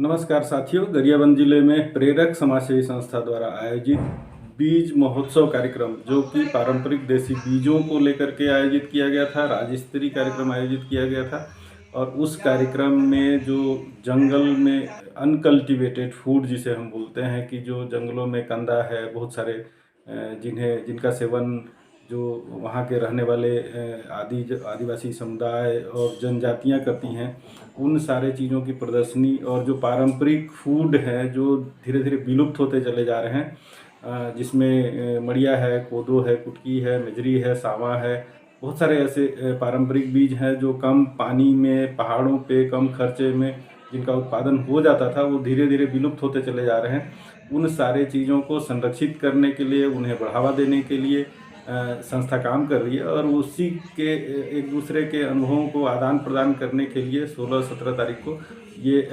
नमस्कार साथियों, गरियाबंद जिले में प्रेरक समाजसेवी संस्था द्वारा आयोजित बीज महोत्सव कार्यक्रम, जो कि पारंपरिक देसी बीजों को लेकर के आयोजित किया गया था, राज्य स्तरीय कार्यक्रम आयोजित किया गया था। और उस कार्यक्रम में जो जंगल में अनकल्टिवेटेड फूड जिसे हम बोलते हैं, कि जो जंगलों में कंदा है, बहुत सारे जिनका सेवन जो वहाँ के रहने वाले आदिवासी समुदाय और जनजातियाँ करती हैं, उन सारे चीज़ों की प्रदर्शनी और जो पारंपरिक फूड है जो धीरे धीरे विलुप्त होते चले जा रहे हैं, जिसमें मड़िया है, कोदो है, कुटकी है, मेजरी है, सावा है, बहुत सारे ऐसे पारंपरिक बीज हैं जो कम पानी में, पहाड़ों पे कम खर्चे में जिनका उत्पादन हो जाता था, वो धीरे धीरे विलुप्त होते चले जा रहे हैं। उन सारे चीज़ों को संरक्षित करने के लिए, उन्हें बढ़ावा देने के लिए संस्था काम कर रही है। और उसी के एक दूसरे के अनुभवों को आदान प्रदान करने के लिए 16-17 तारीख को ये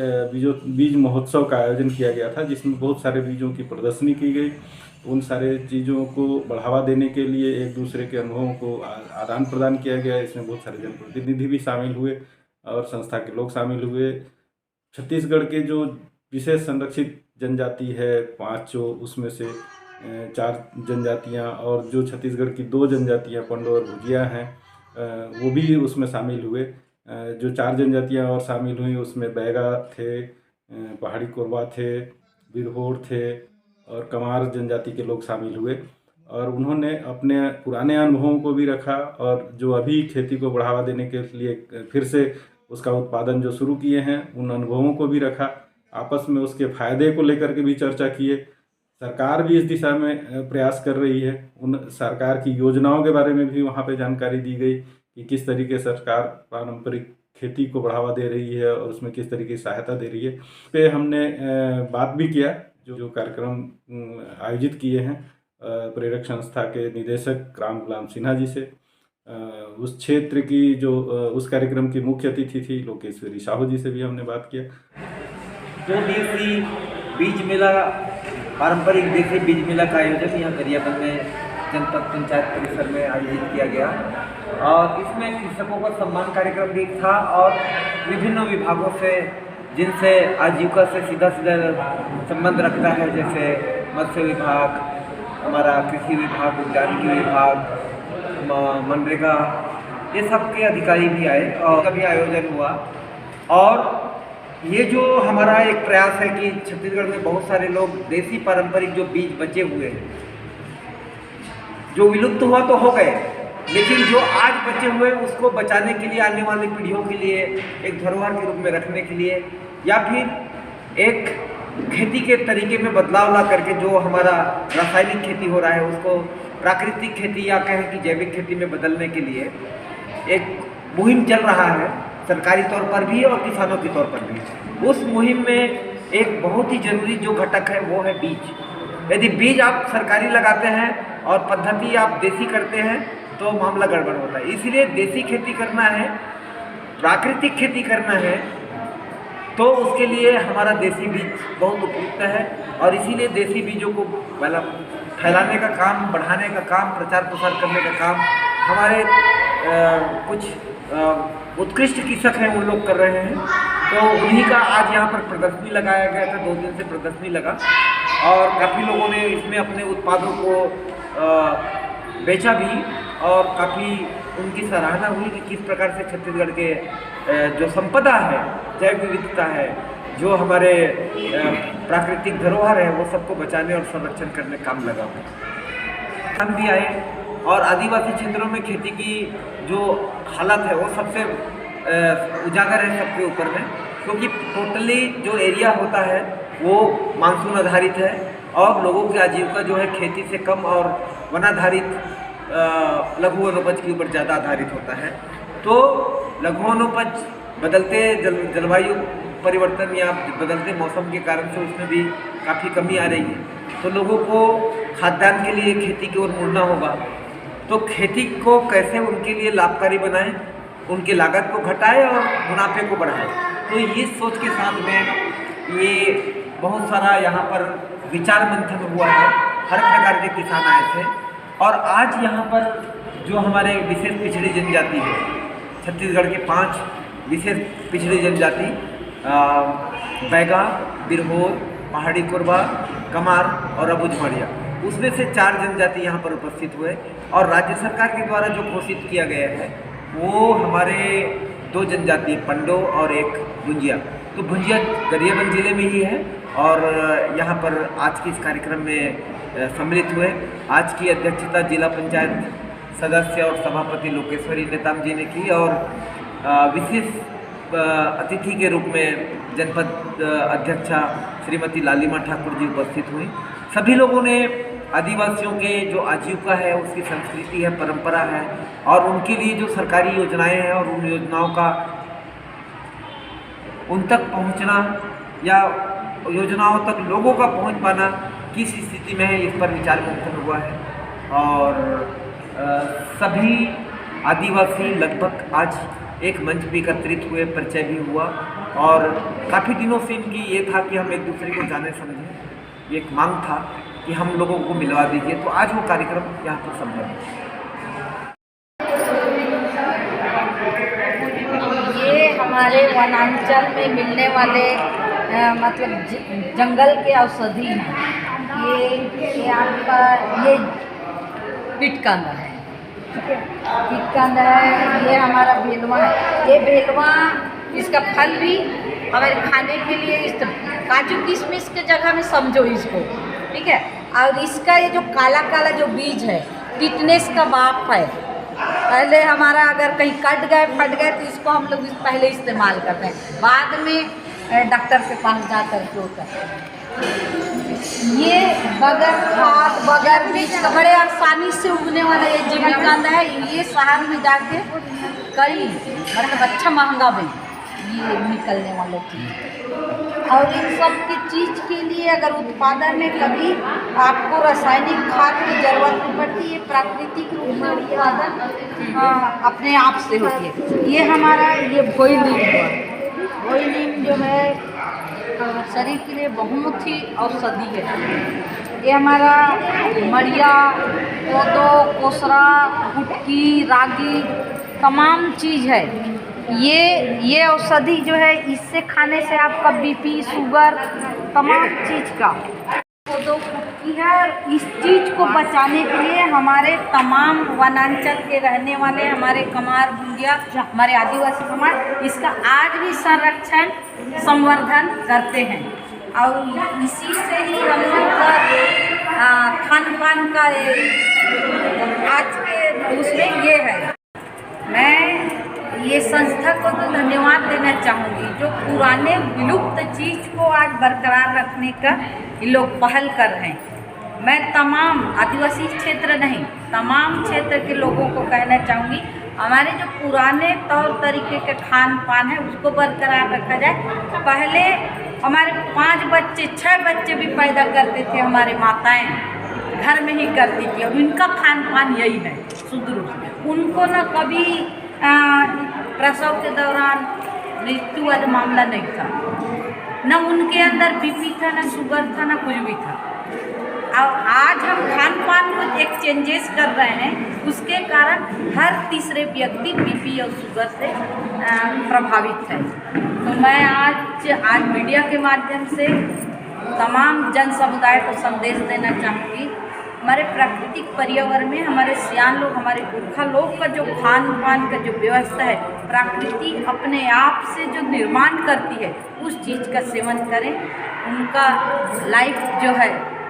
बीज महोत्सव का आयोजन किया गया था, जिसमें बहुत सारे बीजों की प्रदर्शनी की गई। उन सारे चीज़ों को बढ़ावा देने के लिए एक दूसरे के अनुभवों को आदान प्रदान किया गया। इसमें बहुत सारे जनप्रतिनिधि भी शामिल हुए और संस्था के लोग शामिल हुए। छत्तीसगढ़ के जो विशेष संरक्षित जनजाति है 5, जो उसमें से 4 जनजातियाँ और जो छत्तीसगढ़ की 2 जनजातियाँ पंडो और भुजिया हैं, वो भी उसमें शामिल हुए। जो 4 जनजातियाँ और शामिल हुई उसमें बैगा थे, पहाड़ी कोरवा थे, बिरहोर थे और कमार जनजाति के लोग शामिल हुए। और उन्होंने अपने पुराने अनुभवों को भी रखा और जो अभी खेती को बढ़ावा देने के लिए फिर से उसका उत्पादन जो शुरू किए हैं, उन अनुभवों को भी रखा। आपस में उसके फायदे को लेकर के भी चर्चा किए। सरकार भी इस दिशा में प्रयास कर रही है। उन सरकार की योजनाओं के बारे में भी वहाँ पे जानकारी दी गई कि किस तरीके सरकार पारंपरिक खेती को बढ़ावा दे रही है और उसमें किस तरीके की सहायता दे रही है। पे हमने बात भी किया जो कार्यक्रम आयोजित किए हैं प्रेरक संस्था के निदेशक राम गुलाम सिन्हा जी से। उस क्षेत्र की जो उस कार्यक्रम की मुख्य अतिथि थी लोकेश्वरी साहू जी से भी हमने बात किया। 2 दिवसीय बीज मेला, पारंपरिक देसी बीज मेला का आयोजन यहाँ गरियाबंद में जनपद पंचायत परिसर में आयोजित किया गया और इसमें कृषकों का सम्मान कार्यक्रम भी था और विभिन्न विभागों से जिनसे आजीविका से सीधा संबंध रखता है, जैसे मत्स्य विभाग, हमारा कृषि विभाग, उद्यानिकी विभाग, मनरेगा, ये सब के अधिकारी भी आए और का भी आयोजन हुआ। और ये जो हमारा एक प्रयास है कि छत्तीसगढ़ में बहुत सारे लोग देसी पारंपरिक जो बीज बचे हुए हैं, जो विलुप्त हुआ तो हो गए, लेकिन जो आज बचे हुए उसको बचाने के लिए, आने वाली पीढ़ियों के लिए एक धरोहर के रूप में रखने के लिए, या फिर एक खेती के तरीके में बदलाव ला करके जो हमारा रासायनिक खेती हो रहा है उसको प्राकृतिक खेती या कहें कि जैविक खेती में बदलने के लिए एक मुहिम चल रहा है, सरकारी तौर पर भी और किसानों के तौर पर भी। उस मुहिम में एक बहुत ही जरूरी जो घटक है वो है बीज। यदि बीज आप सरकारी लगाते हैं और पद्धति आप देसी करते हैं तो मामला गड़बड़ होता है। इसीलिए देसी खेती करना है, प्राकृतिक खेती करना है, तो उसके लिए हमारा देसी बीज बहुत उपयुक्त है। और इसीलिए देसी बीजों को फैलाने का काम, बढ़ाने का काम, प्रचार प्रसार करने का काम हमारे कुछ उत्कृष्ट कृषक हैं वो लोग कर रहे हैं। तो उन्हीं का आज यहाँ पर प्रदर्शनी लगाया गया था, 2 दिन से प्रदर्शनी लगा और काफ़ी लोगों ने इसमें अपने उत्पादों को बेचा भी और काफ़ी उनकी सराहना हुई कि किस प्रकार से छत्तीसगढ़ के जो संपदा है, जैव विविधता है, जो हमारे प्राकृतिक धरोहर है, वो सबको बचाने और संरक्षण करने काम लगा हुआ। हम भी आए और आदिवासी क्षेत्रों में खेती की जो हालत है वो सबसे उजागर है सबके ऊपर में, क्योंकि टोटली जो एरिया होता है वो मानसून आधारित है और लोगों की आजीविका जो है खेती से कम और वनाधारित लघु वनोपज के ऊपर ज़्यादा आधारित होता है। तो लघु वनोपज बदलते जलवायु परिवर्तन या बदलते मौसम के कारण से उसमें भी काफ़ी कमी आ रही है। तो लोगों को खाद्यान्न के लिए खेती की ओर मुड़ना होगा। तो खेती को कैसे उनके लिए लाभकारी बनाएं, उनकी लागत को घटाएं और मुनाफे को बढ़ाएं। तो ये सोच के साथ में ये बहुत सारा यहाँ पर विचार मंथन हुआ है। हर प्रकार के किसान आए थे और आज यहाँ पर जो हमारे विशेष पिछड़ी जनजाति है, छत्तीसगढ़ के 5 विशेष पिछड़ी जनजाति बैगा, बिरहोर, पहाड़ी कोरबा, कमार और अबुझमाड़िया, उसमें से 4 जनजाति यहाँ पर उपस्थित हुए। और राज्य सरकार के द्वारा जो घोषित किया गया है वो हमारे 2 जनजाति पंडो और एक भुंजिया। तो भुंजिया गरियाबंद जिले में ही है और यहाँ पर आज के इस कार्यक्रम में सम्मिलित हुए। आज की अध्यक्षता जिला पंचायत सदस्य और सभापति लोकेश्वरी नेताम जी ने की और विशेष अतिथि के रूप में जनपद अध्यक्षा श्रीमती लालिमा ठाकुर जी उपस्थित हुई। सभी लोगों ने आदिवासियों के जो आजीविका है, उसकी संस्कृति है, परंपरा है और उनके लिए जो सरकारी योजनाएं हैं और उन योजनाओं का उन तक पहुंचना या योजनाओं तक लोगों का पहुंच पाना किस स्थिति में है, इस पर विचार मंथन हुआ है। और सभी आदिवासी लगभग आज एक मंच पे एकत्रित हुए, परिचय भी हुआ और काफ़ी दिनों से इनकी ये था कि हम एक दूसरे को जाने समझें। एक मांग था कि हम लोगों को मिलवा दीजिए, तो आज वो कार्यक्रम यहाँ पर संपन्न है। ये हमारे वनांचल में मिलने वाले मतलब जंगल के औषधि हैं। ये आपका ये पिटकंद है, पिटकंद है। ये हमारा बेलवा है। ये बेलवा इसका फल भी हमारे खाने के लिए काजू किशमिश के जगह में समझो इसको, ठीक है। और इसका ये जो काला काला जो बीज है, टिटनेस का बाप है। पहले हमारा अगर कहीं कट गए फट गए तो इसको हम लोग पहले इस्तेमाल करते हैं, बाद में डॉक्टर के पास जाकर जो करते हैं। ये बगैर खाद बगैर बीज का बड़े आसानी से उगने वाला ये जीविकांड है। ये शहर में जाके कई मतलब अच्छा महंगा भी ये निकलने वाले चीज़। और इन सब की चीज़ के लिए अगर उत्पादन में कभी आपको रासायनिक खाद की ज़रूरत नहीं पड़ती, ये प्राकृतिक रूप में उत्पादन अपने आप से होती है। ये हमारा ये भोई नीम है। भोई नीम जो है शरीर के लिए बहुत ही औषधि है। ये हमारा मड़िया, कोदो, कोसरा, गुटकी, रागी तमाम चीज़ है। ये औषधि जो है इससे खाने से आपका बीपी, शुगर तमाम चीज़ का कोदो गुटकी है। और इस चीज़ को बचाने के लिए हमारे तमाम वनांचल के रहने वाले हमारे कमार, भुंजिया, हमारे आदिवासी समाज इसका आज भी संरक्षण संवर्धन करते हैं। और इसी से ही हम लोग का खान पान का आज के उसमें ये है। मैं ये संस्था को तो धन्यवाद देना चाहूँगी जो पुराने विलुप्त चीज़ को आज बरकरार रखने का ये लोग पहल कर रहे हैं। मैं तमाम आदिवासी क्षेत्र नहीं, तमाम क्षेत्र के लोगों को कहना चाहूँगी हमारे जो पुराने तौर तरीके के खान पान है उसको बरकरार रखा जाए। पहले हमारे 5 बच्चे 6 बच्चे भी पैदा करते थे, हमारे माताएं घर में ही करती थी और उनका खान पान यही है शुद्ध रूप से। उनको न कभी प्रसव के दौरान मृत्यु वाला मामला नहीं था, न उनके अंदर बीपी था, न शुगर था, न कुछ भी था। और आज हम खान पान को एक चेंजेस कर रहे हैं, उसके कारण हर तीसरे व्यक्ति बीपी और शुगर से प्रभावित है। तो मैं आज मीडिया के माध्यम से तमाम जन समुदाय को संदेश देना चाहूँगी। हमारे प्राकृतिक पर्यावरण में हमारे सियान लोग, हमारे पुरखा लोग का जो खान पान का जो व्यवस्था है, प्रकृति अपने आप से जो निर्माण करती है उस चीज़ का सेवन करें। उनका लाइफ जो है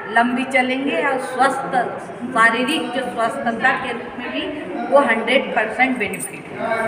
लंबी चलेंगे और स्वस्थ शारीरिक जो स्वस्थता के रूप में भी वो 100% बेनिफिट है।